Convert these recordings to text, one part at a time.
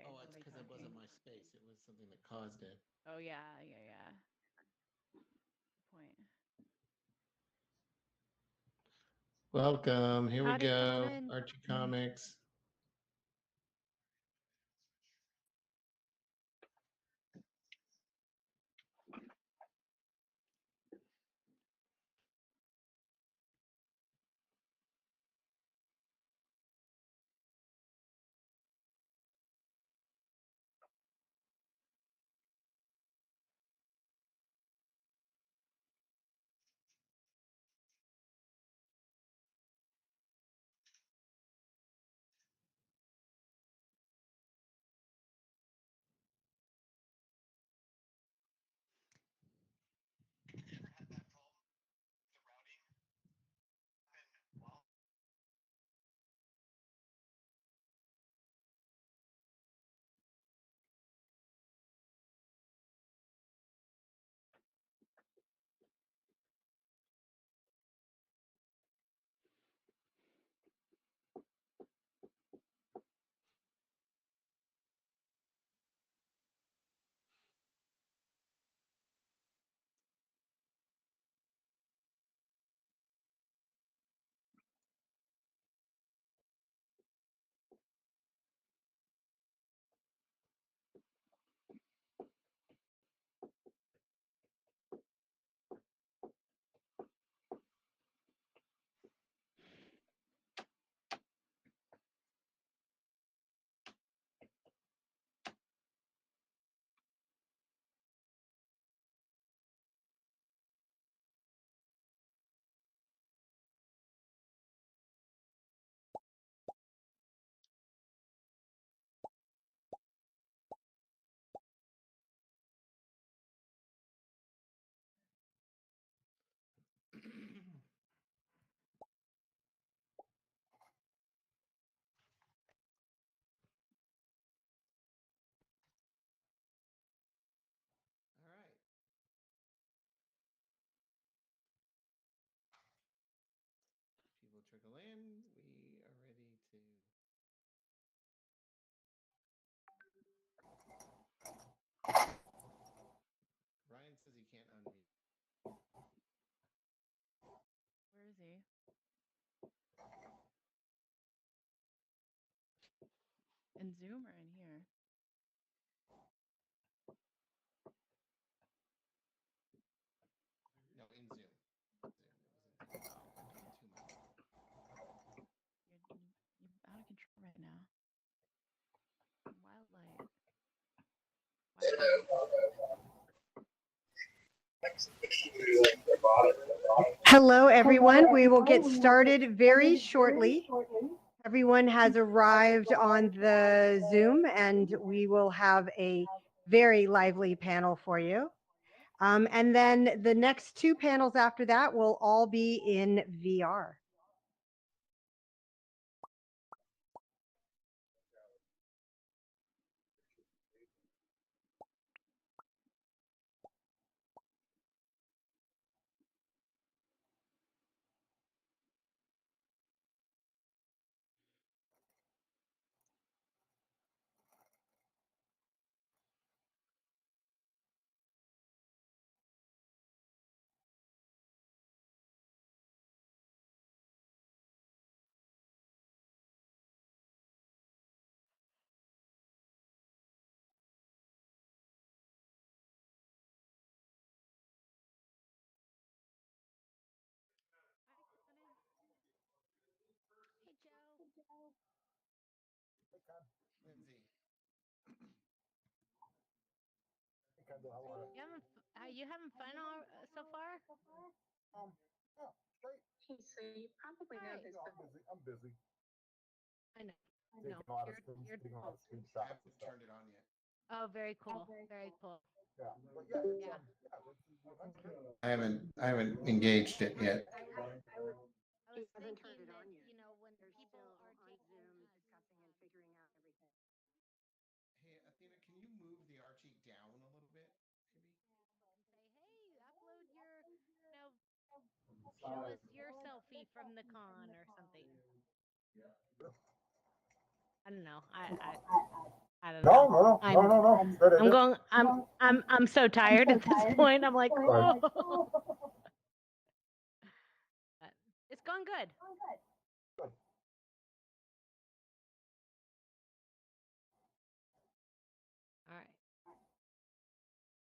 Oh, it's somebody because it talking. wasn't my space. It was something that caused it. Oh yeah, yeah, yeah. Point. Welcome. Here we Howdy, come on go. in. Archie Comics. All right. People trickle in. We are ready to. Ryan says he can't unmute. Where is he? In Zoom or in here? No, in Zoom. Zoom. Too much. You're out of control right now. Wildlight. Hello, everyone. We will get started very shortly. Everyone has arrived on the Zoom, and we will have a very lively panel for you. And then the next two panels after that will all be in VR. Hey, Joe. Lindsay. You having fun all so far? Um, yeah, straight. Hey, so you probably know Hi. this, I'm but busy. I'm busy. I know. Taking a lot of screens, You're taking a lot of I screenshots haven't and stuff. turned it on yet. Oh, very cool. Very cool. Yeah, but yeah, it's, Yeah. yeah, the event's good. I haven't engaged it yet. I he was hasn't turned thinking it that, on yet. when They're people still are on taking Zoom discussing and figuring out everything. Hey, Athena, can you move the Archie down a little bit, maybe? and say, hey, upload your, show us your selfie from the con or something. I don't know. I don't No, know. no, no, no, no, no. Straight I'm ahead. going. I'm so tired at this point. I'm like, Fine. whoa. But it's gone good. All right.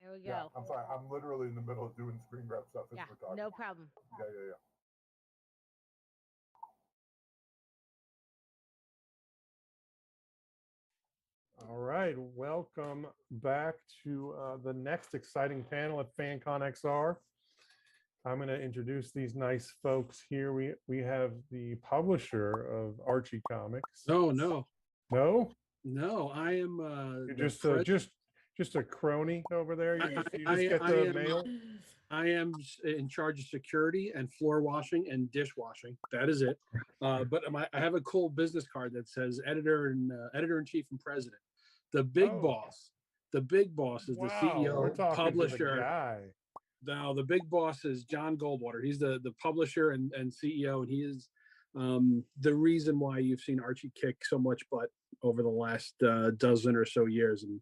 There we Yeah, go. I'm sorry. I'm literally in the middle of doing screen grab stuff as Yeah, we're talking. no problem. Yeah, yeah, yeah. All right, welcome back to the next exciting panel at FanConXR. I'm going to introduce these nice folks here. We have the publisher of Archie Comics. No, no, No, no. I am you're the just a crony over there. You just get I the am mail. I am in charge of security and floor washing and dishwashing. That is it. But I have a cool business card that says editor in chief and president. The big Oh. boss. The big boss is the Wow, we're CEO, talking to the publisher. guy. Now the big boss is John Goldwater. He's the publisher and CEO, and he is the reason why you've seen Archie kick so much butt over the last dozen or so years, and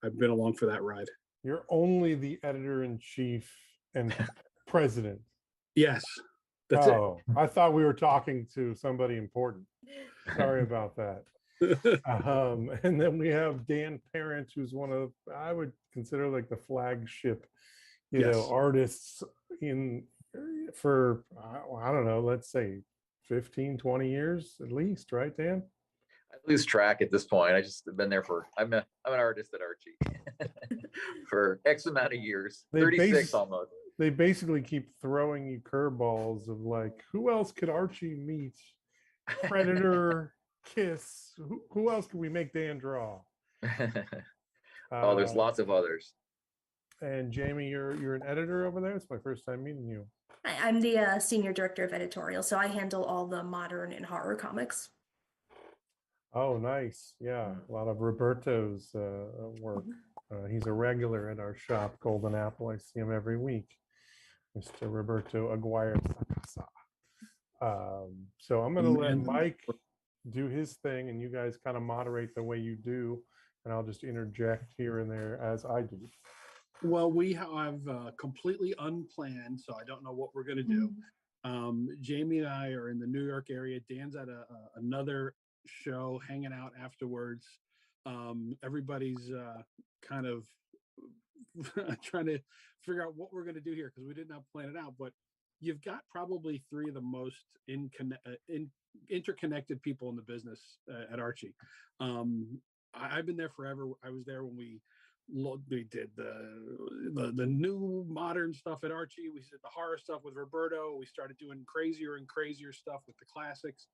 I've been along for that ride. You're only the editor-in-chief and president. Yes, that's it. Oh, I thought we were talking to somebody important. Sorry about that. And then we have Dan Parent, who's one of, I would consider like the flagship, Yes. artists for, I don't know, let's say 15, 20 years at least, right, Dan? I lose track at this point. I just have been there I'm an artist at Archie for X amount of years, 36 almost. They basically keep throwing you curveballs of like, who else could Archie meet? Predator, Kiss. Who else could we make Dan draw? Oh, there's lots of others. And Jamie, you're an editor over there. It's my first time meeting you. I'm the senior director of editorial, so I handle all the modern and horror comics. Oh, nice. Yeah, a lot of Roberto's work. He's a regular at our shop, Golden Apple. I see him every week. Mr. Roberto Aguirre. So I'm going to let Mike do his thing, and you guys kind of moderate the way you do, and I'll just interject here and there as I do. Well, we have completely unplanned, so I don't know what we're going to do. Jamie and I are in the New York area. Dan's at another show, hanging out afterwards. Everybody's kind of trying to figure out what we're going to do here because we did not plan it out. But you've got probably three of the most interconnected people in the business at Archie. I've been there forever. I was there when we did the new modern stuff at Archie. We did the horror stuff with Roberto. We started doing crazier and crazier stuff with the classics.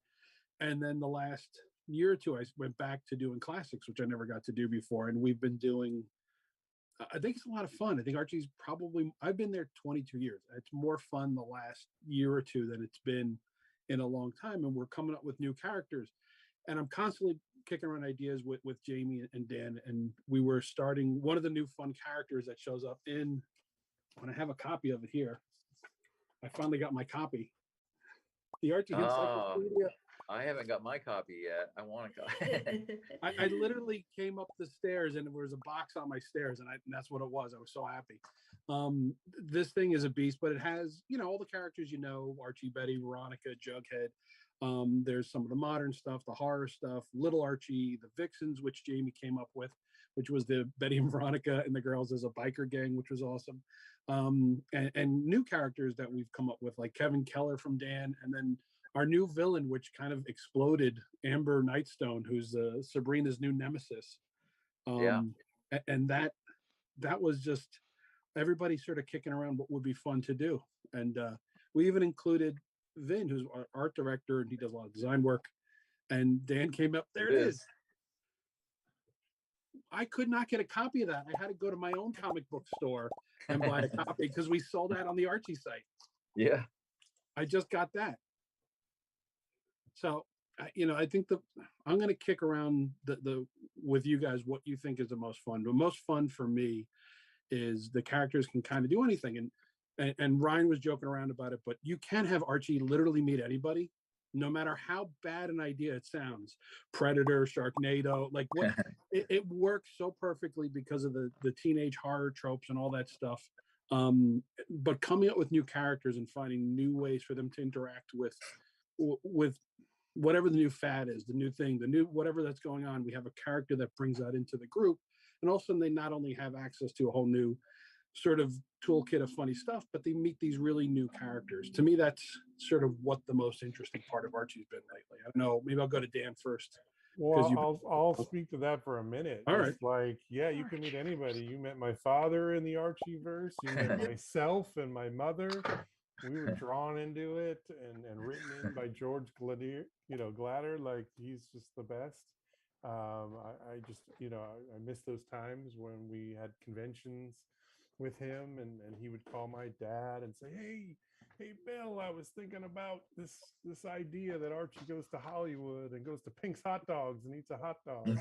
And then the last year or two, I went back to doing classics, which I never got to do before. And we've been doing, I think it's a lot of fun. I think Archie's I've been there 22 years. It's more fun the last year or two than it's been in a long time. And we're coming up with new characters. And I'm constantly kicking around ideas with Jamie and Dan. And we were starting one of the new fun characters that shows up when I have a copy of it here. I finally got my copy. The Archie Encyclopedia. I haven't got my copy yet. I want a copy. I literally came up the stairs and there was a box on my stairs, and that's what it was. I was so happy. This thing is a beast, but it has, all the characters, Archie, Betty, Veronica, Jughead. There's some of the modern stuff, the horror stuff, Little Archie, the Vixens, which Jamie came up with, which was the Betty and Veronica and the girls as a biker gang, which was awesome. And new characters that we've come up with, like Kevin Keller from Dan, and then our new villain, which kind of exploded, Amber Nightstone, who's Sabrina's new nemesis. And that was just everybody sort of kicking around what would be fun to do. And we even included Vin, who's our art director, and he does a lot of design work. And Dan came up, there it is. I could not get a copy of that. I had to go to my own comic book store and buy a copy because we sold that on the Archie site. Yeah. I just got that. So, I think I'm going to kick around with you guys what you think is the most fun. The most fun for me is the characters can kind of do anything. And Ryan was joking around about it, but you can have Archie literally meet anybody no matter how bad an idea it sounds, Predator, Sharknado, like what it works so perfectly because of the teenage horror tropes and all that stuff. But coming up with new characters and finding new ways for them to interact with whatever the new fad is, the new thing, the new whatever that's going on, we have a character that brings that into the group. And all of a sudden they not only have access to a whole new sort of toolkit of funny stuff, but they meet these really new characters. To me, that's sort of what the most interesting part of Archie's been lately. I don't know, maybe I'll go to Dan first. Well, I'll speak to that for a minute. All right. It's like, yeah, you can meet anybody. You met my father in the Archie verse. You met myself and my mother. We were drawn into it and written in by George Glader, Glatter. Like, he's just the best. I just, I miss those times when we had conventions with him and he would call my dad and say, hey Bill, I was thinking about this idea that Archie goes to Hollywood and goes to Pink's Hot Dogs and eats a hot dog.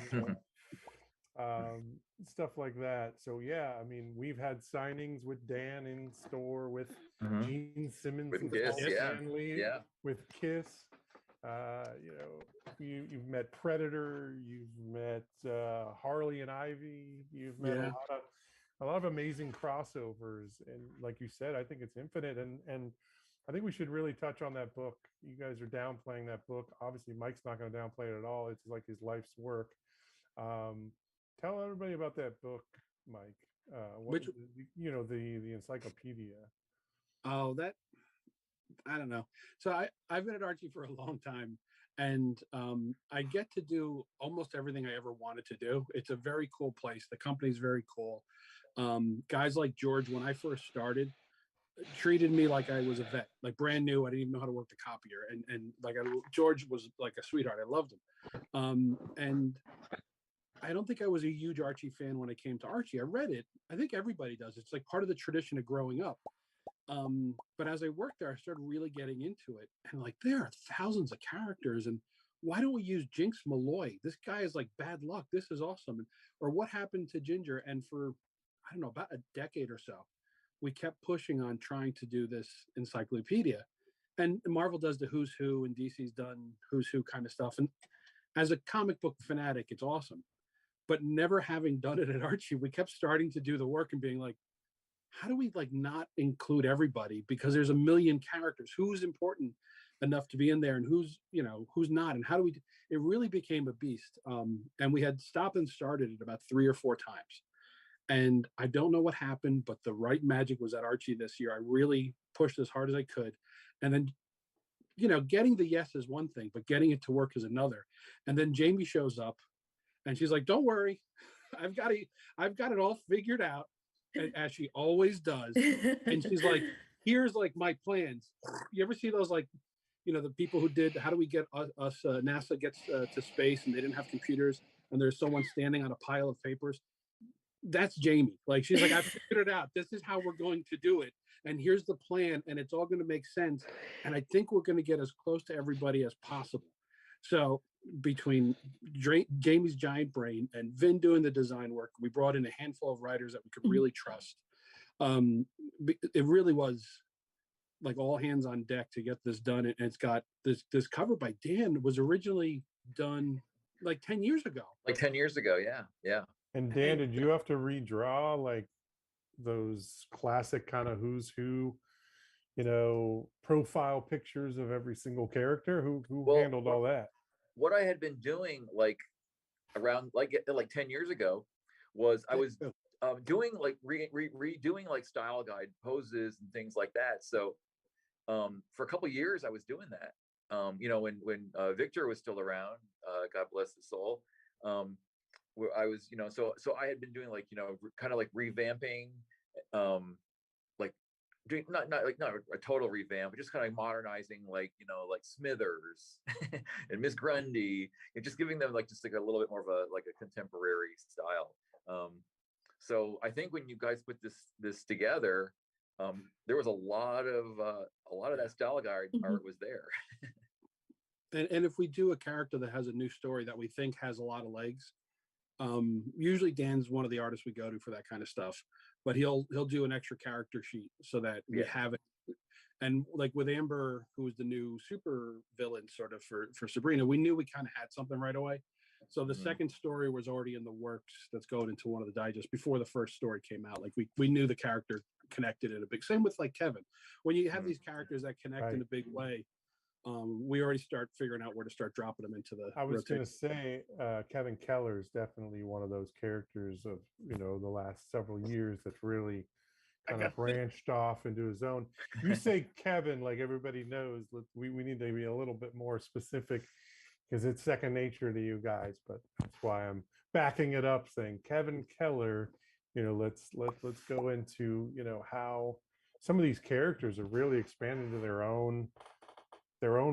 Stuff like that. So yeah, I mean, we've had signings with Dan in store, with Gene Simmons With and Kiss, Paul yeah. Stanley, Yeah. with Kiss. You've met Predator, you've met Harley and Ivy, you've met a lot of amazing crossovers, and like you said, I think it's infinite, and I think we should really touch on that book. You guys are downplaying that book. Obviously, Mike's not going to downplay it at all. It's like his life's work. Tell everybody about that book, Mike. The encyclopedia. Oh, that I don't know. So I've been at Archie for a long time, and I get to do almost everything I ever wanted to do. It's a very cool place. The company's very cool. Guys like George, when I first started, treated me like I was a vet, like brand new. I didn't even know how to work the copier, and George was like a sweetheart. I loved him. And I don't think I was a huge Archie fan when I came to Archie. I read it. I think everybody does. It's like part of the tradition of growing up. But as I worked there, I started really getting into it. And like, there are thousands of characters. And why don't we use Jinx Malloy? This guy is like bad luck. This is awesome. Or what happened to Ginger? And for, I don't know, about a decade or so, we kept pushing on trying to do this encyclopedia. And Marvel does the who's who, and DC's done who's who kind of stuff. And as a comic book fanatic, it's awesome. But never having done it at Archie, we kept starting to do the work and being like, how do we like not include everybody? Because there's a million characters. Who's important enough to be in there, and who's not? And how do we? It really became a beast. And we had stopped and started it about 3 or 4 times. And I don't know what happened, but the right magic was at Archie this year. I really pushed as hard as I could. And then, getting the yes is one thing, but getting it to work is another. And then Jamie shows up and she's like, don't worry, I've got it all figured out, as she always does. And she's like, here's like my plans. You ever see those, like, the people who did, how do we get us NASA gets to space, and they didn't have computers, and there's someone standing on a pile of papers? That's Jamie. Like, she's like, I figured it out. This is how we're going to do it. And here's the plan. And it's all going to make sense. And I think we're going to get as close to everybody as possible. So between Jamie's giant brain and Vin doing the design work, we brought in a handful of writers that we could really trust. It really was like all hands on deck to get this done. And it's got this cover by Dan was originally done like 10 years ago. Like 10 years ago. Yeah. Yeah. And Dan, did you have to redraw like those classic kind of who's who, profile pictures of every single character? Who handled all that? What I had been doing like around like 10 years ago was I was doing like redoing like style guide poses and things like that. So for a couple of years I was doing that. When Victor was still around, God bless his soul. Where I was, so I had been doing like, kind of like revamping, like doing not a total revamp, but just kind of modernizing, like, like Smithers and Miss Grundy, and just giving them like just like a little bit more of a contemporary style. So I think when you guys put this together, there was a lot of that style guide art was there. And if we do a character that has a new story that we think has a lot of legs, usually Dan's one of the artists we go to for that kind of stuff, but he'll do an extra character sheet so that we have it And like with Amber, who was the new super villain sort of for Sabrina, we knew we kind of had something right away. So the second story was already in the works. That's going into one of the digests before the first story came out. Like we knew the character connected in a big. Same with like Kevin. When you have these characters that connect in a big way, we already start figuring out where to start dropping them into the. I was going to say Kevin Keller is definitely one of those characters of the last several years that's really kind of branched off into his own. You say Kevin, like everybody knows. We need to be a little bit more specific because it's second nature to you guys. But that's why I'm backing it up, saying Kevin Keller. Let's go into how some of these characters are really expanding to their own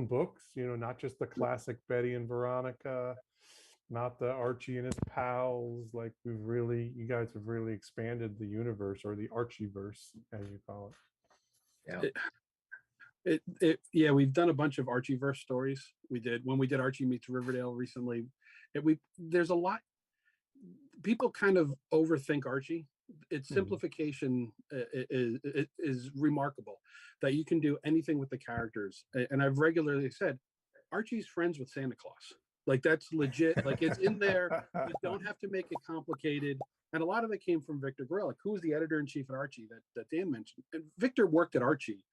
books. Not just the classic Betty and Veronica, not the Archie and his pals. Like you guys have really expanded the universe, or the Archieverse, as you call it. Yeah. We've done a bunch of Archieverse stories. We did when we did Archie Meets Riverdale recently. There's a lot. People kind of overthink Archie. Its simplification is remarkable. That you can do anything with the characters, and I've regularly said, Archie's friends with Santa Claus. Like that's legit. Like it's in there. You don't have to make it complicated. And a lot of it came from Victor Gorelick, who was the editor-in-chief at Archie that Dan mentioned. And Victor worked at Archie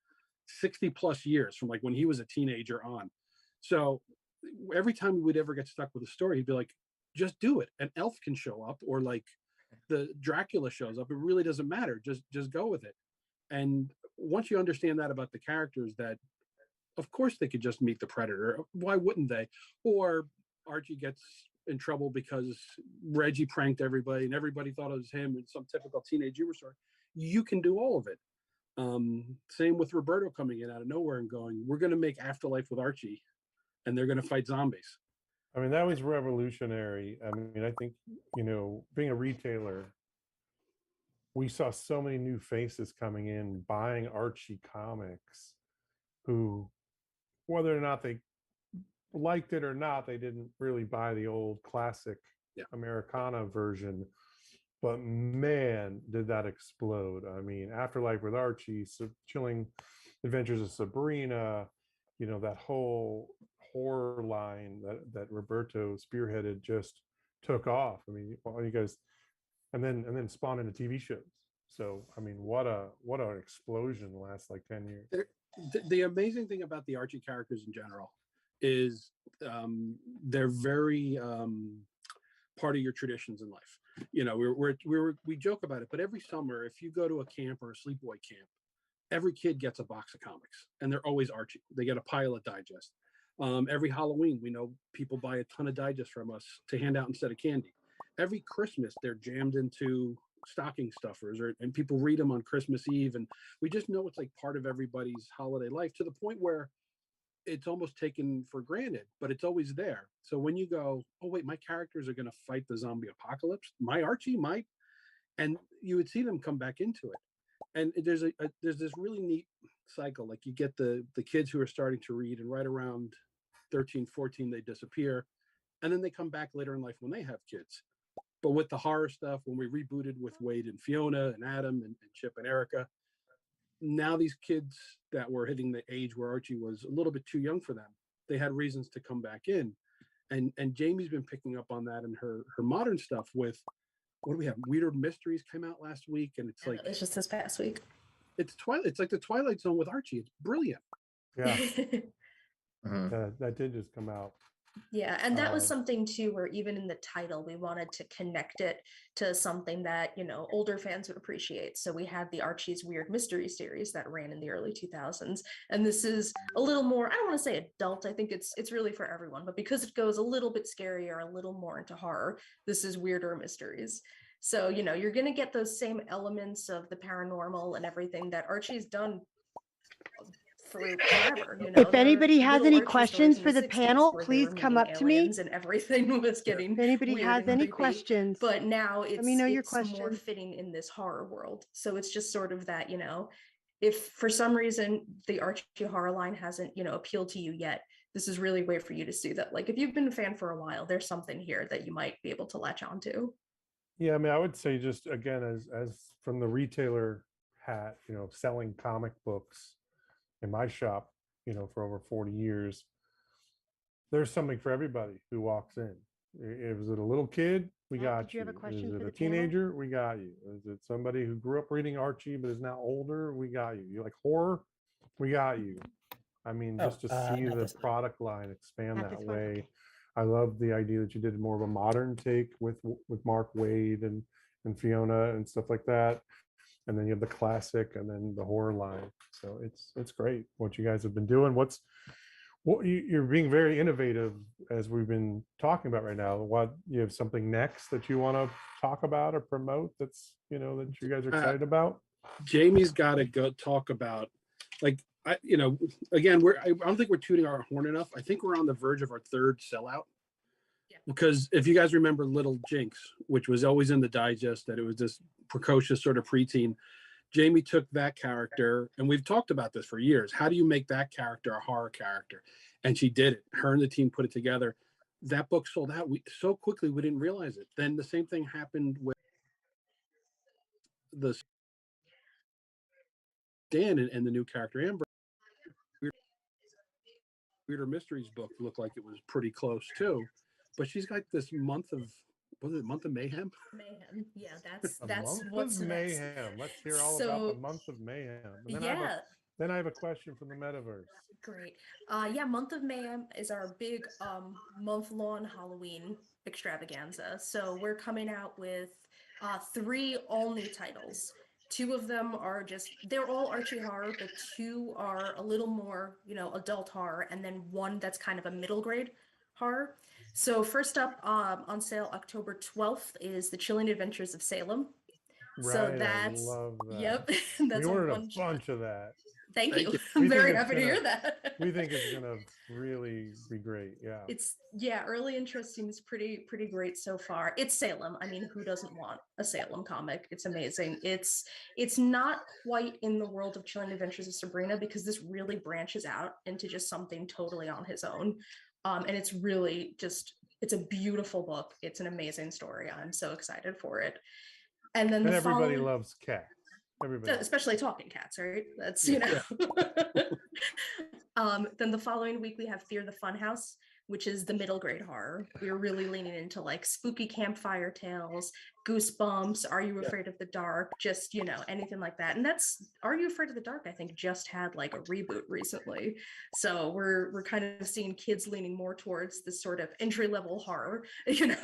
60 plus years, from like when he was a teenager on. So every time we would ever get stuck with a story, he'd be like, just do it. An elf can show up, or like the Dracula shows up. It really doesn't matter. Just go with it. And once you understand that about the characters, that of course they could just meet the Predator. Why wouldn't they? Or Archie gets in trouble because Reggie pranked everybody and everybody thought it was him, in some typical teenage humor story. You can do all of it. Same with Roberto coming in out of nowhere and going, we're going to make Afterlife with Archie and they're going to fight zombies. I mean, that was revolutionary. I mean, I think, being a retailer, we saw so many new faces coming in, buying Archie comics, who, whether or not they liked it or not, they didn't really buy the old classic Americana version. But man, did that explode. I mean, Afterlife with Archie, Chilling Adventures of Sabrina, that whole horror line that Roberto spearheaded just took off. I mean, you guys, and then spawned into TV shows. So I mean, what an explosion in the last like 10 years. The amazing thing about the Archie characters in general is they're very part of your traditions in life. We joke about it, but every summer, if you go to a camp or a sleepaway camp, every kid gets a box of comics, and they're always Archie. They get a pile of digest. Every Halloween, we know people buy a ton of digest from us to hand out instead of candy. Every Christmas, they're jammed into stocking stuffers, and people read them on Christmas Eve, and we just know it's like part of everybody's holiday life, to the point where it's almost taken for granted, but it's always there. So when you go, oh wait, my characters are going to fight the zombie apocalypse, my Archie might, and you would see them come back into it. And there's this really neat cycle. Like you get the kids who are starting to read, and right around 13, 14, they disappear. And then they come back later in life when they have kids. But with the horror stuff, when we rebooted with Wade and Fiona and Adam and Chip and Erica, now these kids that were hitting the age where Archie was a little bit too young for them, they had reasons to come back in. And Jamie's been picking up on that in her modern stuff with, what do we have? Weirder Mysteries came out last week, and it's like, it's just this past week. It's like the Twilight Zone with Archie. It's brilliant. Yeah. That did just come out. Yeah, and that was something too, where even in the title, we wanted to connect it to something that, older fans would appreciate. So we had the Archie's Weird Mystery series that ran in the early 2000s. And this is a little more, I don't want to say adult, I think it's really for everyone, but because it goes a little bit scarier, a little more into horror, this is Weirder Mysteries. So, you're going to get those same elements of the paranormal and everything that Archie's done forever. If anybody has any questions for the panel, please come up to me. And everything was getting. If anybody has any questions, but now let me know your it's question. more fitting in this horror world. So it's just sort of that, if for some reason the Archie horror line hasn't, appealed to you yet, this is really a way for you to see that. Like if you've been a fan for a while, there's something here that you might be able to latch onto. Yeah, I mean, I would say just again, as from the retailer hat, selling comic books, in my shop, for over 40 years, there's something for everybody who walks in. Is it a little kid? We Matt, got did you have a question Is for it a the panel? teenager? We got you. Is it somebody who grew up reading Archie but is now older? We got you. You like horror? We got you. I mean, just to see the product line expand Not that this one? way. Okay. I love the idea that you did more of a modern take with Mark Waid and Fiona and stuff like that. And then you have the classic and then the horror line. So it's great what you guys have been doing. You're being very innovative as we've been talking about right now. What, you have something next that you want to talk about or promote that's, that you guys are excited about? Jamie's got to go talk about, like, again, I don't think we're tooting our horn enough. I think we're on the verge of our third sellout. Yeah. Because if you guys remember Little Jinx, which was always in the digest, that it was this precocious sort of preteen, Jamie took that character, and we've talked about this for years. How do you make that character a horror character? And she did it. Her and the team put it together. That book sold out so quickly we didn't realize it. Then the same thing happened with the Dan and the new character Amber. Weirder Mysteries book looked like it was pretty close too, but she's got this month of mayhem. Mayhem. Yeah, A that's month what's of next. mayhem. Let's hear all about the month of mayhem. And then I have a question from the metaverse. Great. Month of Mayhem is our big month-long Halloween extravaganza. So we're coming out with 3 all-new titles. 2 of them are they're all Archie horror, but 2 are a little more, adult horror, and then 1 that's kind of a middle grade horror. So first up, on sale October 12th is The Chilling Adventures of Salem. Right, So that's, I love that. yep, that's we ordered a one-shot. bunch of that. Thank you. I'm very happy to hear that. We think it's gonna really be great. Yeah. Early interest seems pretty great so far. It's Salem. I mean, who doesn't want a Salem comic? It's amazing. It's not quite in the world of Chilling Adventures of Sabrina, because this really branches out into just something totally on his own. And it's really it's a beautiful book. It's an amazing story. I'm so excited for it. And then everybody loves cats. Everybody. Especially talking cats, right? That's, Yeah. Then the following week we have Fear the Funhouse, which is the middle grade horror. We're really leaning into like spooky campfire tales, Goosebumps, Are You Afraid of the Dark, just, anything like that. And that's Are You Afraid of the Dark, I think, just had like a reboot recently. So we're kind of seeing kids leaning more towards this sort of entry-level horror, and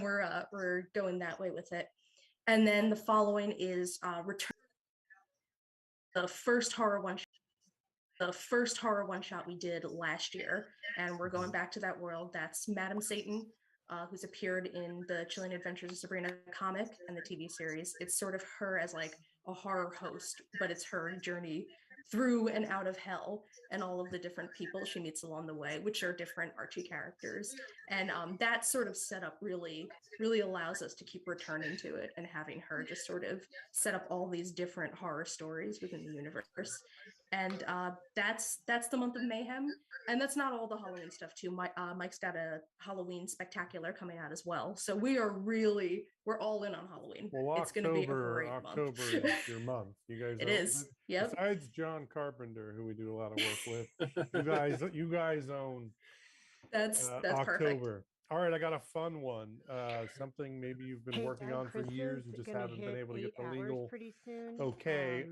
we're going that way with it. And then the following is Return, the first horror one-shot we did last year, and we're going back to that world. That's Madam Satan, who's appeared in the Chilling Adventures of Sabrina comic and the TV series. It's sort of her as like a horror host, but it's her journey through and out of hell and all of the different people she meets along the way, which are different Archie characters. And that sort of setup really allows us to keep returning to it and having her just sort of set up all these different horror stories within the universe. And that's the month of Mayhem. And that's not all the Halloween stuff too. Mike's got a Halloween spectacular coming out as well. So we're all in on Halloween. Well, it's going to be a great October month. is your month. You guys. It is. Yep. Besides John Carpenter, who we do a lot of work with, you guys own. That's October. Perfect. All right, I got a fun one. Something maybe you've been working on for years and just haven't been able to get the legal. Pretty soon. Okay.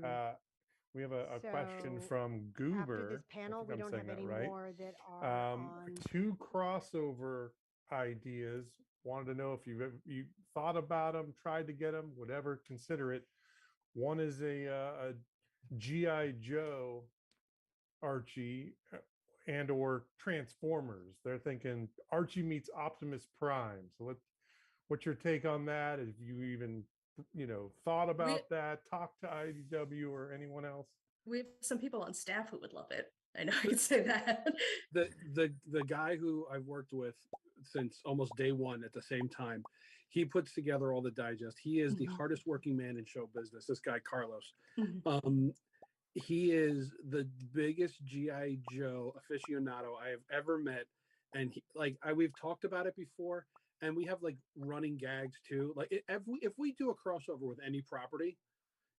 We have a question from Goober. After this panel, we don't have any more that are on. 2 crossover ideas. Wanted to know if you thought about them, tried to get them, whatever. Consider it. One is a G.I. Joe Archie and or Transformers. They're thinking Archie meets Optimus Prime. So what's your take on that? Have you even thought about that? Talk to IDW or anyone else? We have some people on staff who would love it. I know I can say that. The guy who I've worked with since almost day one at the same time, he puts together all the digest. He is the hardest working man in show business. This guy, Carlos. He is the biggest G.I. Joe aficionado I have ever met. And we've talked about it before, and we have like running gags too. Like if we do a crossover with any property,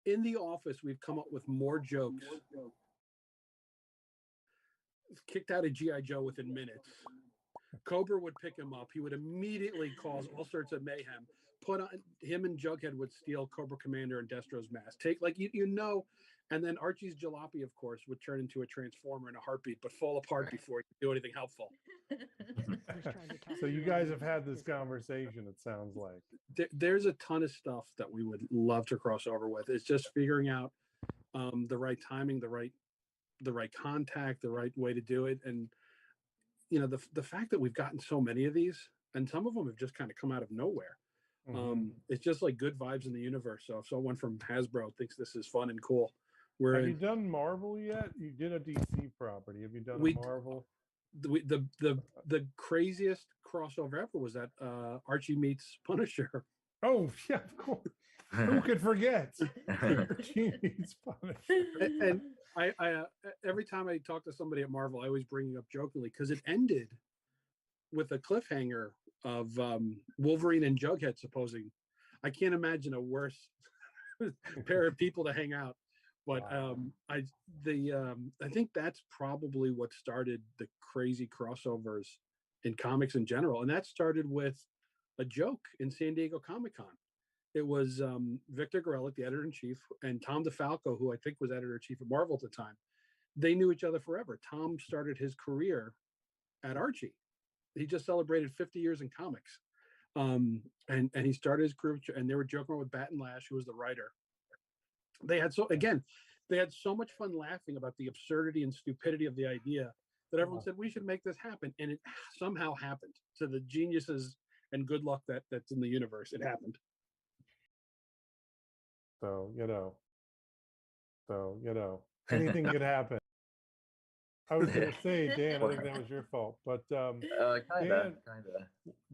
in the office, we've come up with more jokes kicked out of GI Joe within minutes. Cobra would pick him up. He would immediately cause all sorts of mayhem. Put on him and Jughead would steal Cobra Commander and Destro's mask. Take like you know, and then Archie's jalopy, of course, would turn into a transformer in a heartbeat, but fall apart before he could do anything helpful. So you guys have had this conversation, it sounds like. There's a ton of stuff that we would love to cross over with. It's just figuring out the right timing, the right contact, the right way to do it. And you know, the fact that we've gotten so many of these, and some of them have just kind of come out of nowhere. It's just like good vibes in the universe. So if someone from Hasbro thinks this is fun and cool, have you done Marvel yet? You did a DC property. Have you done a Marvel? The craziest crossover ever was that Archie meets Punisher. Oh yeah, of course. Who could forget? Archie meets Punisher. And I every time I talk to somebody at Marvel, I always bring it up jokingly because it ended with a cliffhanger of Wolverine and Jughead supposing. I can't imagine a worse pair of people to hang out. But I think that's probably what started the crazy crossovers in comics in general, and that started with a joke in San Diego Comic-Con. It was Victor Gorelick, the editor-in-chief, and Tom DeFalco, who I think was editor-in-chief at Marvel at the time. They knew each other forever. Tom started his career at Archie. He just celebrated 50 years in comics. And he started his career, and they were joking with Bat and Lash, who was the writer. They had so much fun laughing about the absurdity and stupidity of the idea that everyone said we should make this happen, and it somehow happened. To the geniuses and good luck that's in the universe, it happened. So anything could happen. I was going to say, Dan, I think that was your fault, but Kinda.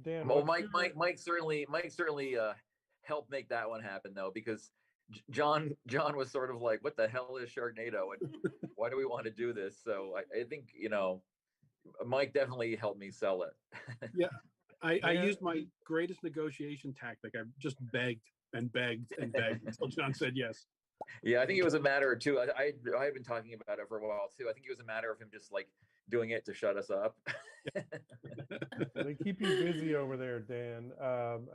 Dan, Well, Mike certainly helped make that one happen though, because John was sort of like, what the hell is Sharknado, and why do we want to do this? So I think, you know, Mike definitely helped me sell it. Yeah, I used my greatest negotiation tactic. I just begged and begged and begged until John said yes. Yeah, I think it was a matter of two. I had been talking about it for a while too. I think it was a matter of him just like doing it to shut us up. They keep you busy over there, Dan.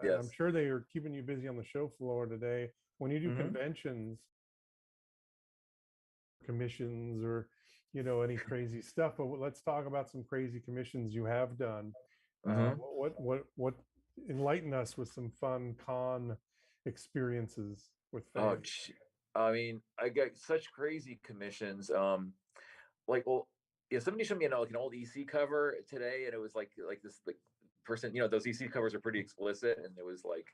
Yes. I'm sure they are keeping you busy on the show floor today. When you do conventions, commissions, or you know, any crazy stuff, but let's talk about some crazy commissions you have done. What enlighten us with some fun con experiences with fans. I mean, I got such crazy commissions. Like, well, yeah, somebody showed me an old EC cover today, and it was like this person, you know, those EC covers are pretty explicit, and it was like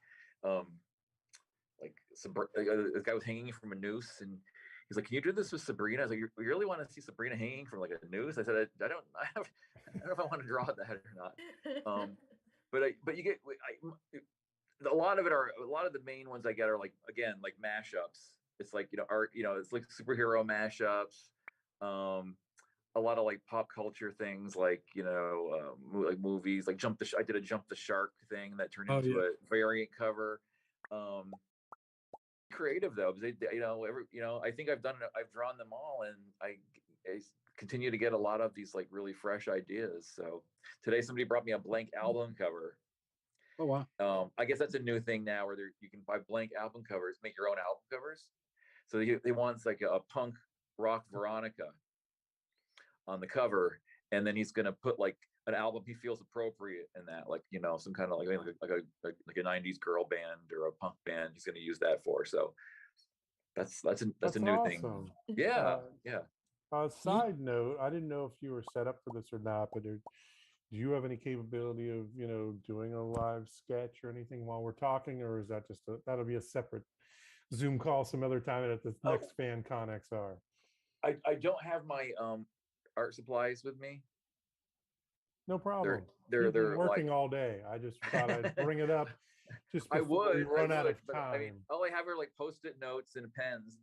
this guy was hanging from a noose, and he's like, "Can you do this with Sabrina?" I was like, "You really want to see Sabrina hanging from like a noose?" I said, "I don't know if I want to draw that or not." But you get a lot of the main ones I get are like, again, like mashups. It's like, you know, art, you know, it's like superhero mashups. A lot of like pop culture things, like, you know, like movies, like I did a Jump the Shark thing that turned into a variant cover. Creative though, because I think I've drawn them all, and I continue to get a lot of these like really fresh ideas. So today somebody brought me a blank album cover. Oh wow! I guess that's a new thing now, where you can buy blank album covers, make your own album covers. So he wants like a punk rock Veronica on the cover, and then he's gonna put like an album he feels appropriate in that, like, you know, some kind of like a 90s girl band or a punk band. He's gonna use that for. So that's a new awesome thing. Yeah. Side note, I didn't know if you were set up for this or not, but do you have any capability of, you know, doing a live sketch or anything while we're talking, or is that just that'll be a separate Zoom call some other time at the next FanConXR? I don't have my art supplies with me. No problem. They're working like, all day. I just thought I'd bring it up just I before we would run out of but time. I mean, all I have are like Post-it notes and pens.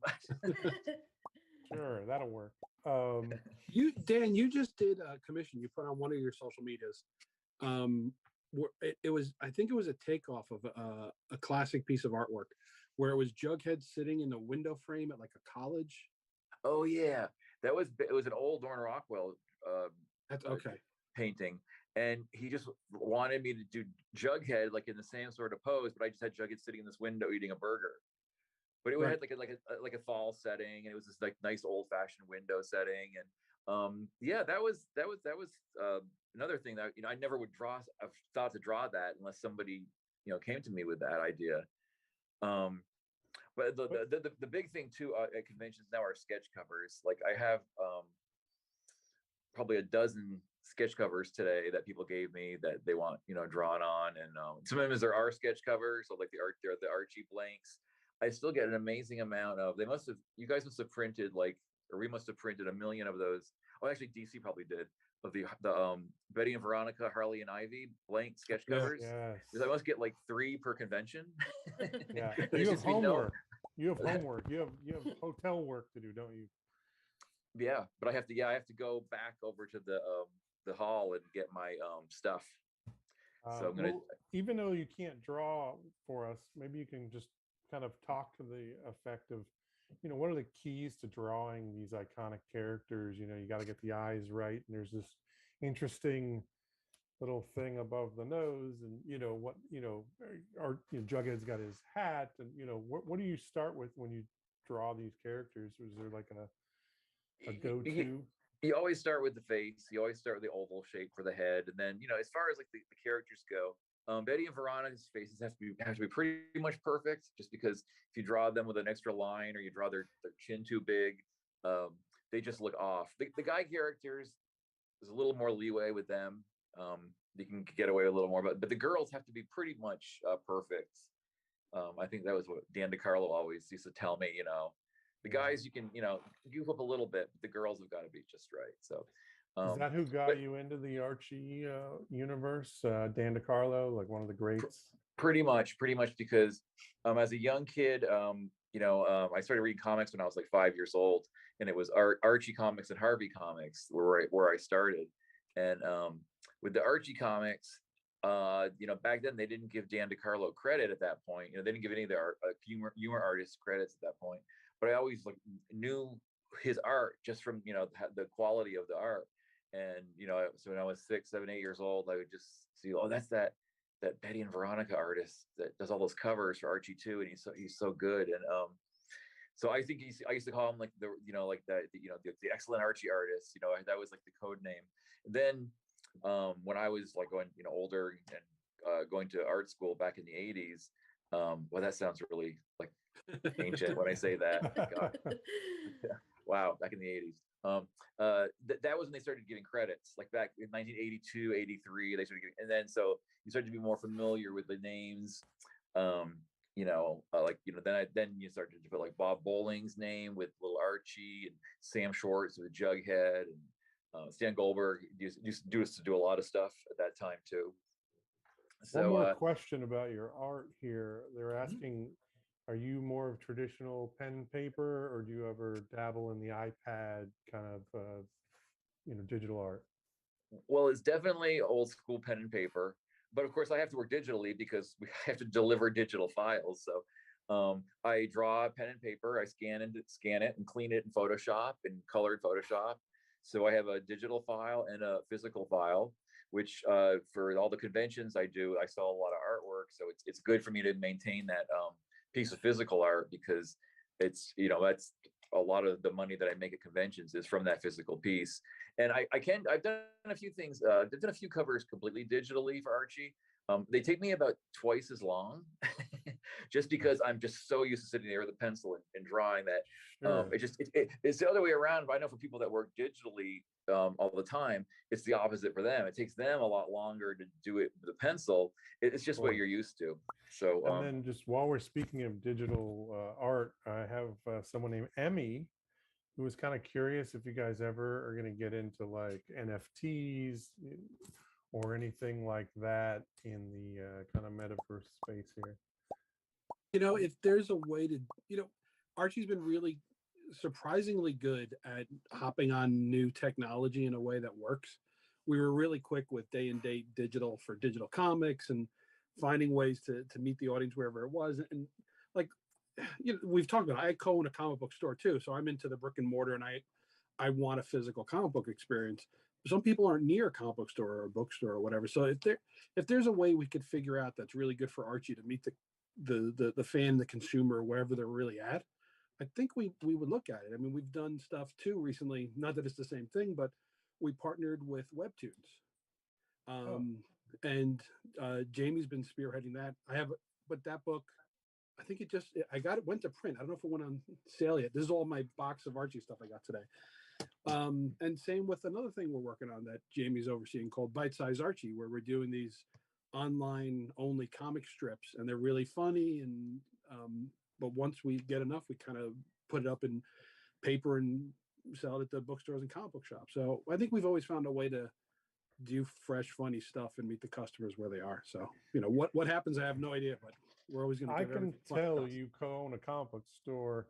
Sure, that'll work. Dan, you just did a commission you put on one of your social medias. I think it was a takeoff of a classic piece of artwork where it was Jughead sitting in a window frame at like a college. Oh yeah, it was an old Dorn Rockwell That's okay. painting, and he just wanted me to do Jughead like in the same sort of pose, but I just had Jughead sitting in this window eating a burger. But it Right. had like a fall setting, and it was this like nice old fashioned window setting, and yeah, that was another thing that I never would draw. I've thought to draw that unless somebody came to me with that idea. But the big thing too at conventions now are sketch covers. Like I have probably a dozen sketch covers today that people gave me that they want drawn on, and sometimes there are sketch covers, so like the Archie blanks. I still get an amazing amount of. You guys must have printed or we must have printed 1 million of those. Oh, actually, DC probably did, of the Betty and Veronica, Harley and Ivy blank sketch covers. Yes. Because I must get like 3 per convention. Yeah. There You have should be homework. You have homework. You have hotel work to do, don't you? Yeah, but I have to go back over to the hall and get my stuff. So I'm gonna. Well, even though you can't draw for us, maybe you can just kind of talk to the effect of, what are the keys to drawing these iconic characters? You got to get the eyes right, and there's this interesting little thing above the nose, and Jughead's got his hat, and what do you start with when you draw these characters? Is there like a go-to? You always start with the face. You always start with the oval shape for the head, and then as far as like the characters go, Betty and Veronica's faces have to be pretty much perfect. Just because if you draw them with an extra line or you draw their chin too big, they just look off. The guy characters, there's a little more leeway with them. They can get away with a little more, but the girls have to be pretty much perfect. I think that was what Dan DiCarlo always used to tell me. The guys you can goof up a little bit, but the girls have got to be just right. So is that who got you into the Archie universe? Dan DiCarlo, like one of the greats. Pretty much because as a young kid, I started reading comics when I was like 5 years old, and it was Archie comics and Harvey comics where I started. And with the Archie comics, back then they didn't give Dan DiCarlo credit at that point. They didn't give any of the humor artists credits at that point. But I always knew his art just from the quality of the art. And so when I was 6, 7, 8 years old, I would just see, oh, that's that Betty and Veronica artist that does all those covers for Archie too, and he's so good. And so I think I used to call him like the excellent Archie artist. That was like the code name. And then when I was like going older and going to art school back in the 80s, well, that sounds really like ancient when I say that. God. Wow, back in the 80s. That was when they started giving credits, like back in 1982, 83, they started giving, and then so you started to be more familiar with the names. Then you started to put like Bob Bowling's name with little Archie, and Sam Schwartz with Jughead, and Stan Goldberg used to do a lot of stuff at that time too. So one more question about your art here. They're asking, are you more of traditional pen and paper, or do you ever dabble in the iPad kind of digital art? Well, it's definitely old school pen and paper, but of course I have to work digitally because we have to deliver digital files. So I draw pen and paper, I scan it and clean it in Photoshop and colored Photoshop. So I have a digital file and a physical file, which for all the conventions I do, I sell a lot of artwork. So it's good for me to maintain that piece of physical art, because it's that's a lot of the money that I make at conventions is from that physical piece. And I've done a few things. I've done a few covers completely digitally for Archie. They take me about twice as long, just because I'm just so used to sitting there with a pencil and drawing that. It's the other way around. But I know for people that work digitally all the time, it's the opposite for them. It takes them a lot longer to do it with a pencil. It's just what you're used to. So and then just while we're speaking of digital art, I have someone named Emmy who was kind of curious if you guys ever are going to get into like NFTs or anything like that in the kind of metaverse space here. If there's a way to, Archie's been really surprisingly good at hopping on new technology in a way that works. We were really quick with day and date digital for digital comics and finding ways to meet the audience wherever it was. And like, we've talked about, I co-own a comic book store too. So I'm into the brick and mortar, and I want a physical comic book experience. some people aren't near a comic book store or a bookstore or whatever. So if there's a way we could figure out that's really good for Archie to meet the fan, the consumer, wherever they're really at, I think we would look at it. I mean, we've done stuff too recently. Not that it's the same thing, but we partnered with Webtoons, and Jamie's been spearheading that. But that book, I think it went to print. I don't know if it went on sale yet. This is all my box of Archie stuff I got today. And same with another thing we're working on that Jamie's overseeing called Bite Size Archie, where we're doing these online only comic strips, and they're really funny. And but once we get enough, we kind of put it up in paper and sell it at the bookstores and comic book shops. So I think we've always found a way to do fresh, funny stuff and meet the customers where they are. So, what happens, I have no idea, but we're always going to. I can tell you co-own a comic book store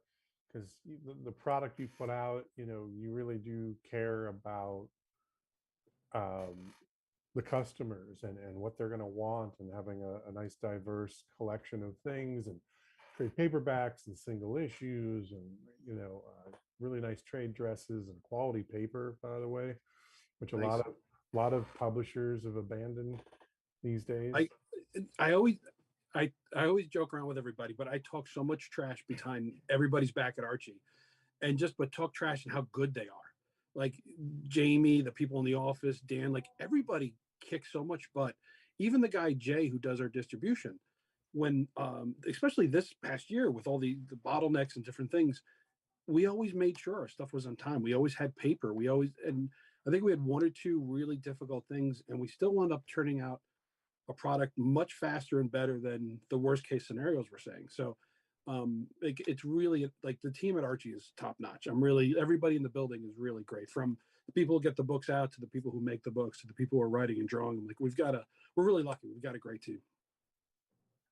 because the product you put out, you really do care about the customers and what they're going to want, and having a nice diverse collection of things, and trade paperbacks and single issues, and really nice trade dresses and quality paper, by the way, which a lot of publishers have abandoned these days. I always joke around with everybody, but I talk so much trash behind everybody's back at Archie, but talk trash and how good they are. Like Jamie, the people in the office, Dan, like everybody kicks so much butt. Even the guy Jay who does our distribution, when especially this past year with all the bottlenecks and different things, we always made sure our stuff was on time. We always had paper. And I think we had one or two really difficult things, and we still wound up turning out a product much faster and better than the worst case scenarios we're saying. So it's really like the team at Archie is top notch. Everybody in the building is really great, from the people who get the books out to the people who make the books to the people who are writing and drawing them. Like we're really lucky. We've got a great team.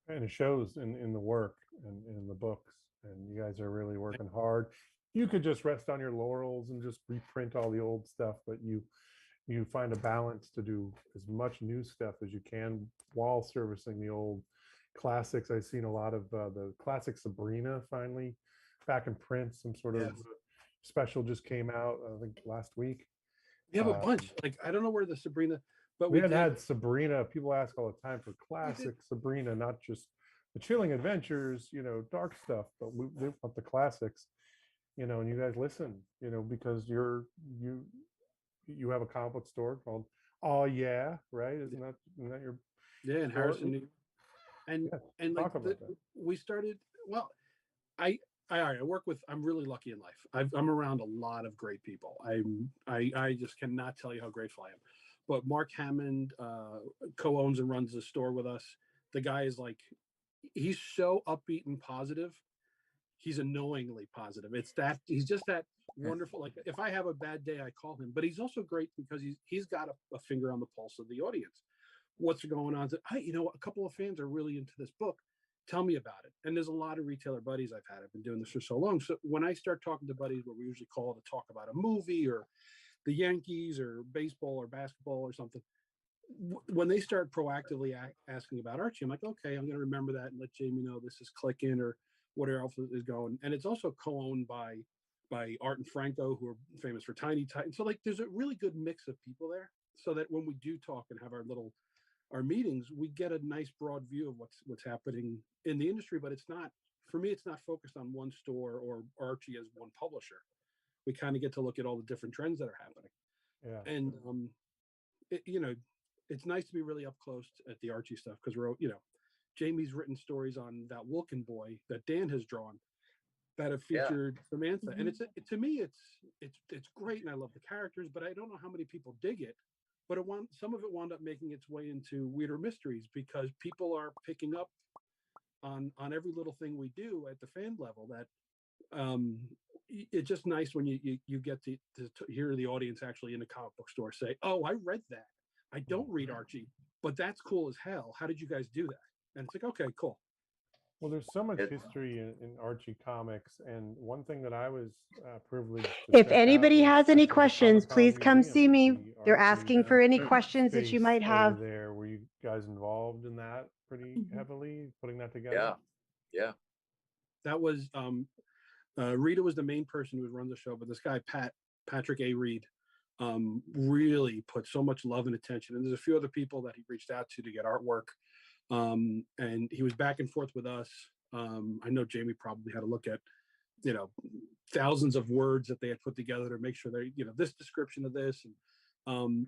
And it shows in the work and in the books, and you guys are really working hard. You could just rest on your laurels and just reprint all the old stuff, but you find a balance to do as much new stuff as you can while servicing the old classics. I've seen a lot of the classic Sabrina finally back in print. Some sort of special just came out, I think last week. We have a bunch. Like I don't know where the Sabrina, but we had Sabrina. People ask all the time for classic Sabrina, not just the Chilling Adventures, dark stuff, but we want the classics, and you guys listen, because you have a comic book store called Oh Yeah, right? Isn't that your in Harrison? And like we started. Well, I work with. I'm really lucky in life. I'm around a lot of great people. I just cannot tell you how grateful I am. But Mark Hammond co-owns and runs the store with us. The guy is he's so upbeat and positive. He's annoyingly positive. He's just that wonderful. Like if I have a bad day, I call him. But he's also great because he's got a finger on the pulse of the audience. What's going on? A couple of fans are really into this book. Tell me about it. And there's a lot of retailer buddies I've had. I've been doing this for so long. So when I start talking to buddies, what we usually call to talk about a movie or the Yankees or baseball or basketball or something, when they start proactively asking about Archie, I'm like, okay, I'm going to remember that and let Jamie know this is clicking or whatever else is going. And it's also co-owned by Art and Franco, who are famous for Tiny Titan. So there's a really good mix of people there, so that when we do talk and have our meetings, we get a nice broad view of what's happening in the industry. But it's not focused on one store or Archie as one publisher. We kind of get to look at all the different trends that are happening. Yeah. And it's nice to be really up close at the Archie stuff, because Jamie's written stories on that Wilkin boy that Dan has drawn that have featured Samantha. Mm-hmm. And to me, it's great. And I love the characters, but I don't know how many people dig it, but some of it wound up making its way into Weirder Mysteries, because people are picking up on every little thing we do at the fan level. That it's just nice when you get to hear the audience actually in a comic book store say, oh, I read that. I don't read Archie, but that's cool as hell. How did you guys do that? And it's like, okay, cool. Well, there's so much history in Archie comics, and one thing that I was privileged to if anybody has any questions, please come see me. They're asking for any questions that you might have. There, were you guys involved in that pretty heavily, putting that together? Yeah. That was Rita was the main person who would run the show, but this guy Patrick A. Reed, really put so much love and attention. And there's a few other people that he reached out to get artwork. And he was back and forth with us. I know Jamie probably had to look at, thousands of words that they had put together to make sure they, this description of this. And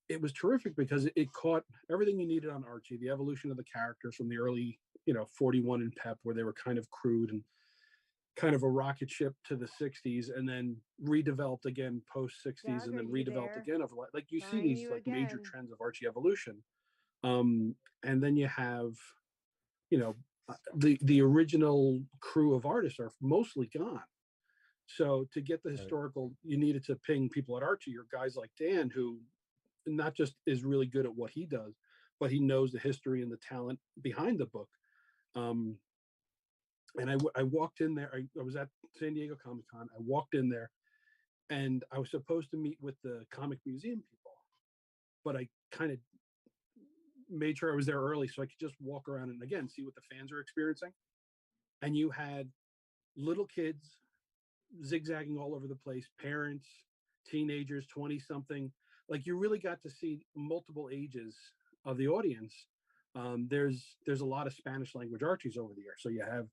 it was terrific because it caught everything you needed on Archie, the evolution of the characters from the early, 41 and Pep, where they were kind of crude and kind of a rocket ship, to the 60s, and then redeveloped again post 60s, and then redeveloped again of like you see these like major trends of Archie evolution. And then you have, the original crew of artists are mostly gone. So to get the historical, you needed to ping people at Archie, or guys like Dan, who not just is really good at what he does, but he knows the history and the talent behind the book. And I walked in there. I was at San Diego Comic-Con. I walked in there, and I was supposed to meet with the comic museum people, but I kind of made sure I was there early so I could just walk around and again see what the fans are experiencing. And you had little kids zigzagging all over the place, parents, teenagers, 20 something. Like, you really got to see multiple ages of the audience. There's a lot of Spanish language Archies over the year, so you have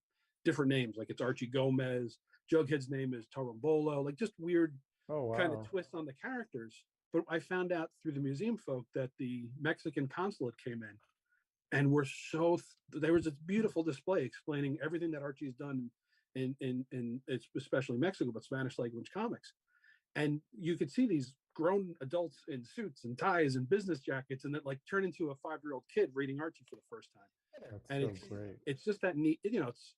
different names, like it's Archie Gomez, Jughead's name is Torombolo, like just weird kind of twists on the characters. But I found out through the museum folk that the Mexican consulate came in and were there was this beautiful display explaining everything that Archie's done in it's especially Mexico, but Spanish language comics. And you could see these grown adults in suits and ties and business jackets, and it like turned into a 5-year-old kid reading Archie for the first time. That's and so it's great. It's just that neat, it's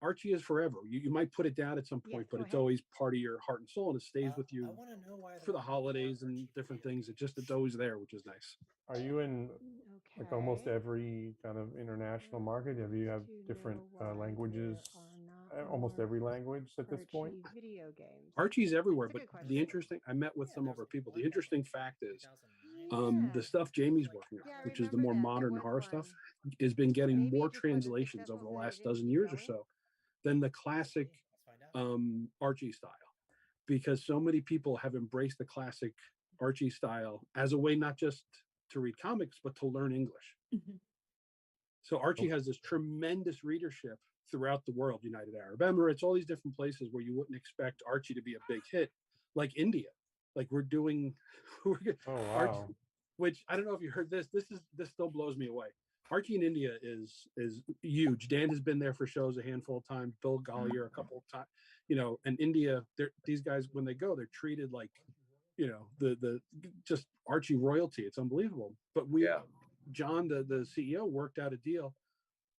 Archie is forever. You might put it down at some point, but it's always part of your heart and soul, and it stays with you for the holidays and different things. It's always there, which is nice. Are you in like almost every kind of international market? Have different languages, almost every language at this point? Video games. Archie's everywhere, but I met with some of our people. The interesting fact is, the stuff Jamie's working on, which is the more modern horror stuff, has been getting more translations over the last dozen years or so than the classic Archie style, because so many people have embraced the classic Archie style as a way not just to read comics, but to learn English. Mm-hmm. So Archie has this tremendous readership throughout the world, United Arab Emirates, all these different places where you wouldn't expect Archie to be a big hit, like India. Like we're Archie, which I don't know if you heard this still blows me away. Archie in India is huge. Dan has been there for shows a handful of times, Bill Gollier a couple of times, and India, these guys, when they go, they're treated like, the just Archie royalty. It's unbelievable. But John, the CEO, worked out a deal,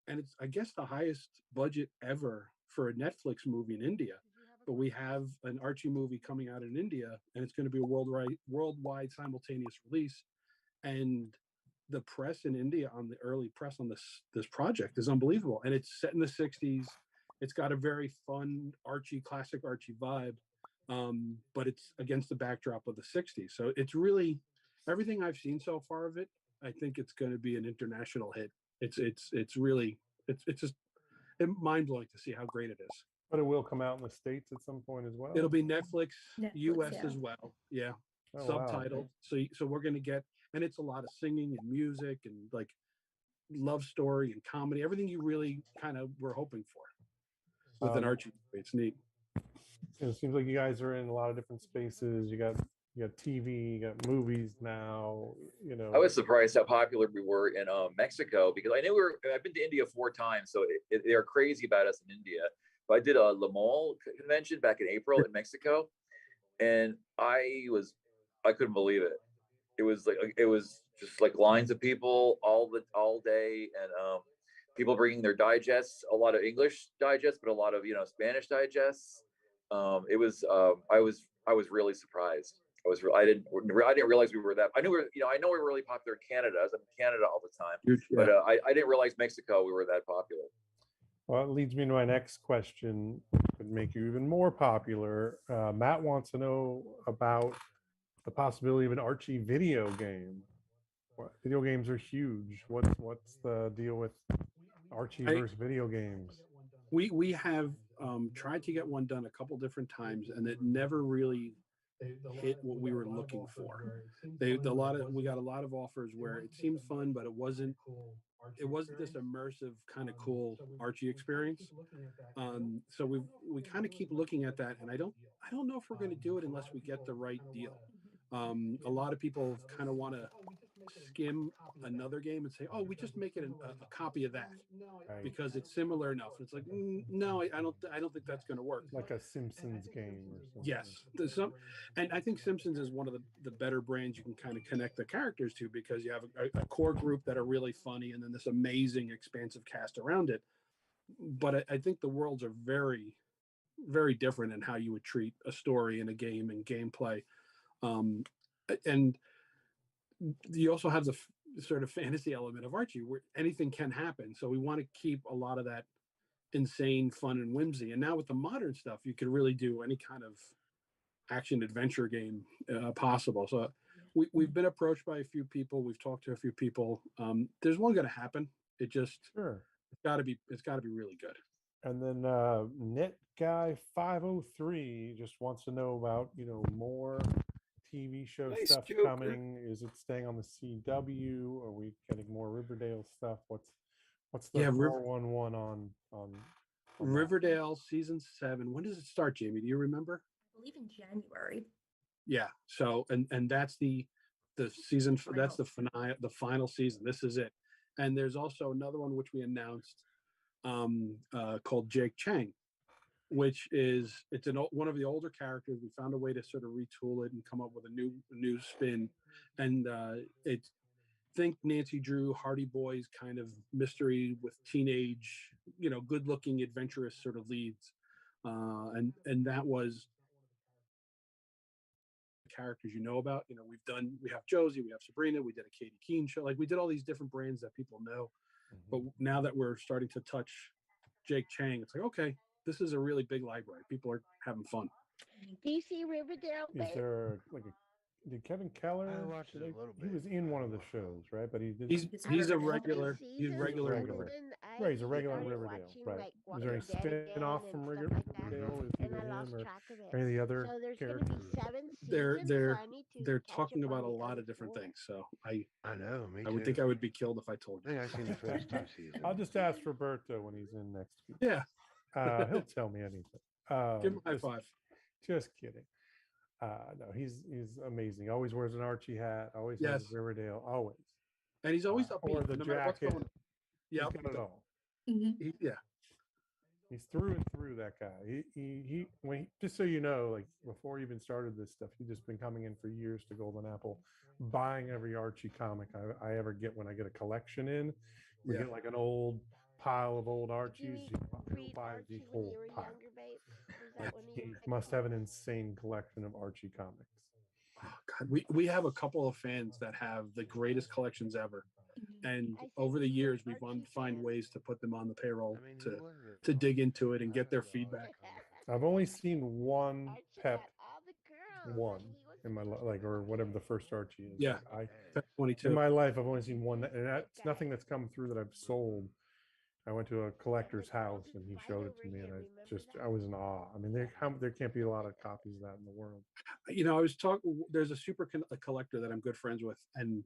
and it's, I guess, the highest budget ever for a Netflix movie in India. But we have an Archie movie coming out in India, and it's going to be a worldwide simultaneous release. And the press in India, on the early press on this project, is unbelievable. And it's set in the 60s. It's got a very fun classic Archie vibe, but it's against the backdrop of the 60s. So it's really, everything I've seen so far of it, I think it's going to be an international hit. It's just mind-blowing to see how great it is. But it will come out in the States at some point as well. It'll be Netflix US as well. Yeah. Oh, subtitled. Wow. So we're going to get, and it's a lot of singing and music and like love story and comedy, everything you really kind of were hoping for with an Archie. It's neat. It seems like you guys are in a lot of different spaces. You got TV, you got movies now. I was surprised how popular we were in Mexico, because I knew I've been to India 4 times, so they're crazy about us in India. But I did a Le Mall convention back in April in Mexico, and I couldn't believe it. It was just like lines of people all day, and people bringing their digests, a lot of English digests, but a lot of Spanish digests. I was really surprised. I didn't realize we were that. I know we're really popular in Canada. I'm in Canada all the time, but I didn't realize Mexico we were that popular. Well, it leads me to my next question. Could make you even more popular. Matt wants to know about the possibility of an Archie video game. Video games are huge. What's the deal with Archie versus video games? We have tried to get one done a couple different times, and it never really hit what we were looking for. We got a lot of offers where it seemed fun, but it wasn't this immersive kind of cool Archie experience. So we kind of keep looking at that, and I don't know if we're going to do it unless we get the right deal. A lot of people kind of want to skim another game and say, oh, we just make it a copy of that because it's similar enough. It's like, no, I don't think that's going to work. Like a Simpsons game or something. Yes, and I think Simpsons is one of the better brands you can kind of connect the characters to, because you have a core group that are really funny, and then this amazing expansive cast around it. But I think the worlds are very, very different in how you would treat a story in a game and gameplay. And you also have the sort of fantasy element of Archie where anything can happen. So we want to keep a lot of that insane fun and whimsy. And now with the modern stuff, you could really do any kind of action adventure game possible. So we've been approached by a few people. We've talked to a few people. There's one going to happen. It just, it's got to be really good. And then Net Guy 503 just wants to know about, more TV show stuff coming. Is it staying on the CW? Are we getting more Riverdale stuff? What's the 411 on Riverdale season 7? When does it start, Jamie? Do you remember? I believe in January. Yeah. So and that's the season. That's the final season. This is it. And there's also another one which we announced called Jake Chang, which is one of the older characters. We found a way to sort of retool it and come up with a new spin, and it's think Nancy Drew, Hardy Boys kind of mystery with teenage, good-looking, adventurous sort of leads, and that was characters about. We have Josie, we have Sabrina, we did a Katie Keene show. Like, we did all these different brands that people know. But now that we're starting to touch Jake Chang, it's like, okay, this is a really big library. People are having fun. DC Riverdale. Is there did Kevin Keller? I watched it a little bit. He was in one of the shows, right? But he did. He's a regular. He's regular. Right, he's a regular on Riverdale. Right. Is there any spin-off from Riverdale? Is either him or any of the other characters? They're talking about a lot of different things. So I know. Me too. I would think I would be killed if I told you. I think I've seen the first 2 seasons. I'll just ask Roberto when he's in next week. Yeah. He'll tell me anything. Give him a high five. Just kidding. No, he's amazing. Always wears an Archie hat. Always has Riverdale. Always. And he's always or the jacket. Yeah, he's got it all. He's through and through, that guy. He just so you know, like, before he even started this stuff, he's just been coming in for years to Golden Apple, buying every Archie comic I ever get. When I get a collection in, we get like an old pile of old Archies. He'll buy the whole pile. Like, he must have an insane collection of Archie comics. Oh, God, we have a couple of fans that have the greatest collections ever, and over the years we've wanted to find ways to put them on the payroll to dig into it and get their feedback. I've only seen one Pep one in my life, or whatever the first Archie is. Yeah, Pep 22. In my life, I've only seen one, and that's nothing that's come through that I've sold. I went to a collector's house and he showed it to me, and I was in awe. I mean, there can't be a lot of copies of that in the world. I was talking. There's a collector that I'm good friends with, and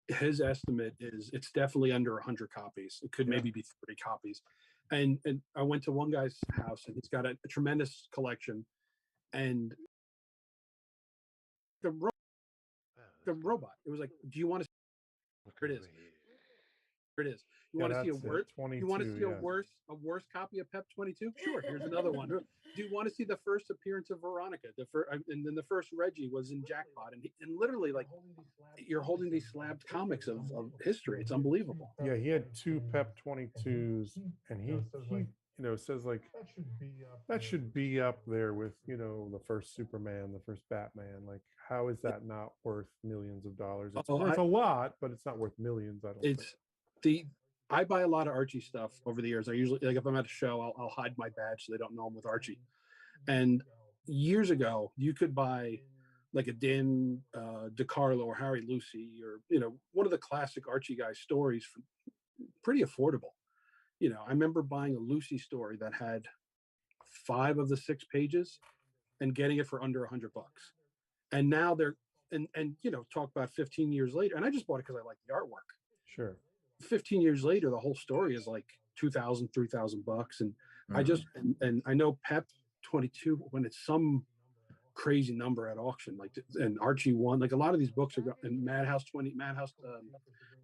his estimate is it's definitely under 100 copies. It could maybe be 30 copies. And I went to one guy's house, and he's got a tremendous collection, and the robot. It was like, do you want to? Here it is. Here it is. You want to see a worse copy of Pep 22? Sure. Here's another one. Do you want to see the first appearance of Veronica? And then the first Reggie was in Jackpot, and literally, like, you're holding these slabbed comics of history. It's unbelievable. Yeah, he had 2 Pep 22s, and he says, like, that should be up there with the first Superman, the first Batman. Like, how is that not worth millions of dollars? It's worth a lot, but it's not worth millions. I don't think. I buy a lot of Archie stuff over the years. I usually, like, if I'm at a show, I'll hide my badge so they don't know I'm with Archie. And years ago, you could buy like a Dan DiCarlo or Harry Lucy, or one of the classic Archie guys stories for pretty affordable. I remember buying a Lucy story that had 5 of the 6 pages and getting it for under $100. And now they're and talk about 15 years later. And I just bought it because I like the artwork. Sure. 15 years later, the whole story is like 2,000, 3,000 bucks. And I Mhm. just and I know Pep 22 when it's some crazy number at auction, like and Archie 1, like a lot of these books are and Madhouse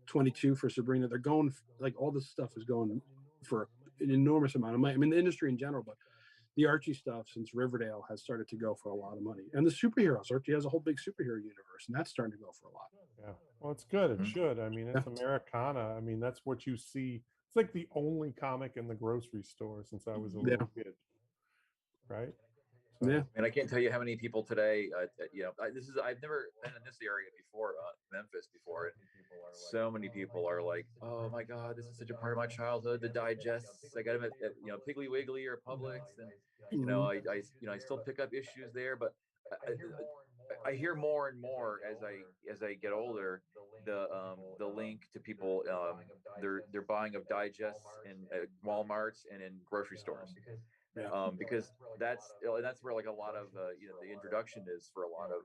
22 for Sabrina. They're going like all this stuff is going for an enormous amount of money. I mean, the industry in general, but the Archie stuff since Riverdale has started to go for a lot of money. And the superheroes, Archie has a whole big superhero universe, and that's starting to go for a lot. Yeah. Well, it's good. It Mhm. should. I mean, it's Americana. I mean, that's what you see. It's like the only comic in the grocery store since I was a little kid. Right? So, Yeah. And I can't tell you how many people today, I've never been in this area before, Memphis before. And so many people are like, oh my God, this is such a part of my childhood. The digests, I got them at Piggly Wiggly or Publix. And, I still pick up issues there, but I hear more and more as I get older, the link to people, they're buying of digests in Walmarts and in grocery stores. Yeah. Because that's where like a lot of the introduction is for a lot of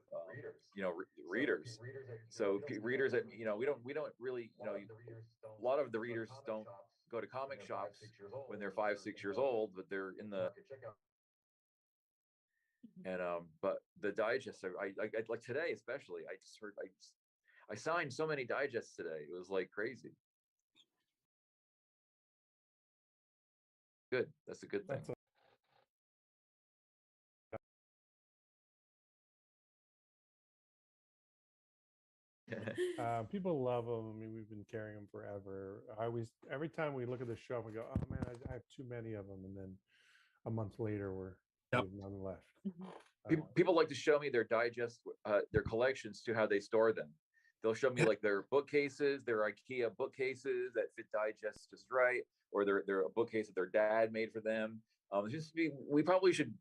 readers. So readers that we don't really a lot of the readers don't go to comic shops when they're 5-6 years old, but they're in the and but the digests are I like today especially I signed so many digests today. It was like crazy. Good. That's a good thing. that's people love them. I mean, we've been carrying them forever. Every time we look at the shelf, we go, "Oh man, I have too many of them," and then a month later, we have none left. People like to show me their digest, their collections to how they store them. They'll show me like their bookcases, their IKEA bookcases that fit digests just right, or their bookcase that their dad made for them. We probably should.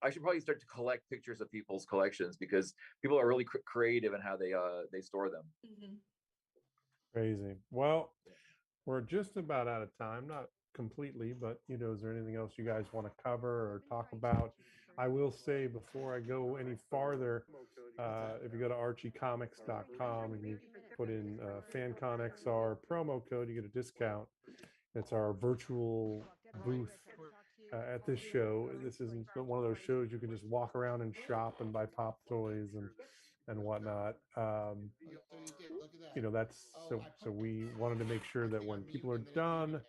I should probably start to collect pictures of people's collections because people are really creative in how they store them. Mhm. Crazy. Well, we're just about out of time. Not completely, but is there anything else you guys want to cover or talk about? I will say before I go any farther, if you go to archiecomics.com and you put in FanConXR promo code, you get a discount. It's our virtual booth at this show. This isn't one of those shows you can just walk around and shop and buy pop toys and whatnot. That's so we wanted to make sure that when people are done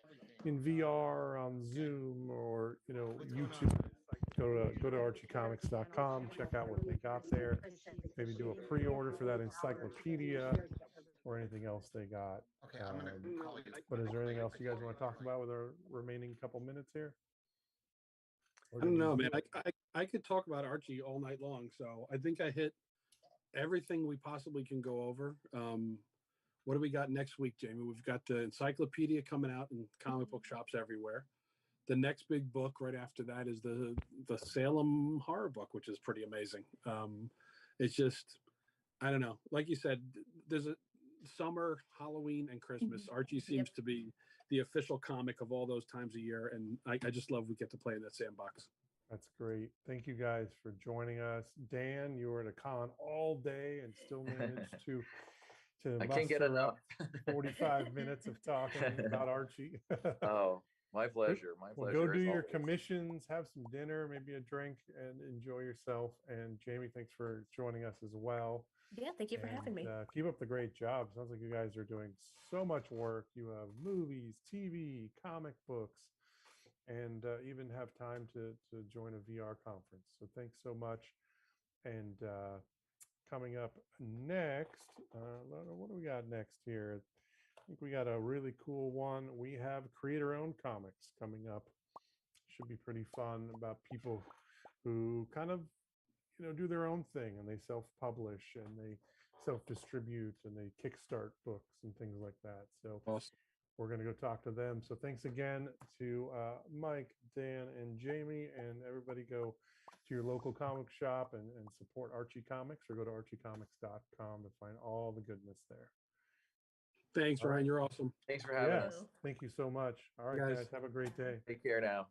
in VR on Zoom or YouTube, go to archiecomics.com, check out what they got there, maybe do a pre-order for that encyclopedia or anything else they got. Okay, I'm gonna call you. But is there anything else you guys want to talk about with our remaining couple minutes here? I don't know, man. I could talk about Archie all night long. So I think I hit everything we possibly can go over. What do we got next week, Jamie? We've got the encyclopedia coming out in comic book shops everywhere. The next big book right after that is the Salem horror book, which is pretty amazing. It's just, I don't know. Like you said, there's a summer, Halloween, and Christmas. Archie seems to be the official comic of all those times a year, and I just love we get to play in that sandbox. That's great. Thank you guys for joining us. Dan, you were at a con all day and still managed to I can't get muster enough. up 45 minutes of talking about Archie. Oh, my pleasure. My Well, pleasure. go do as your always. commissions, have some dinner, maybe a drink, and enjoy yourself. And Jamie, thanks for joining us as well. Yeah, thank you for having me. Keep up the great job. Sounds like you guys are doing so much work. You have movies, TV, comic books, and even have time to join a VR conference. So thanks so much. And coming up next, what do we got next here? I think we got a really cool one. We have creator-owned comics coming up. Should be pretty fun, about people who kind of do their own thing and they self-publish and they self-distribute and they kickstart books and things like that. So Awesome. we're going to go talk to them. So thanks again to Mike, Dan, and Jamie, and everybody go to your local comic shop and support Archie Comics, or go to archiecomics.com to find all the goodness there. Thanks, All Ryan. right. You're awesome. Thanks for having us. Thank you so much. All right, guys, have a great day. Take care now.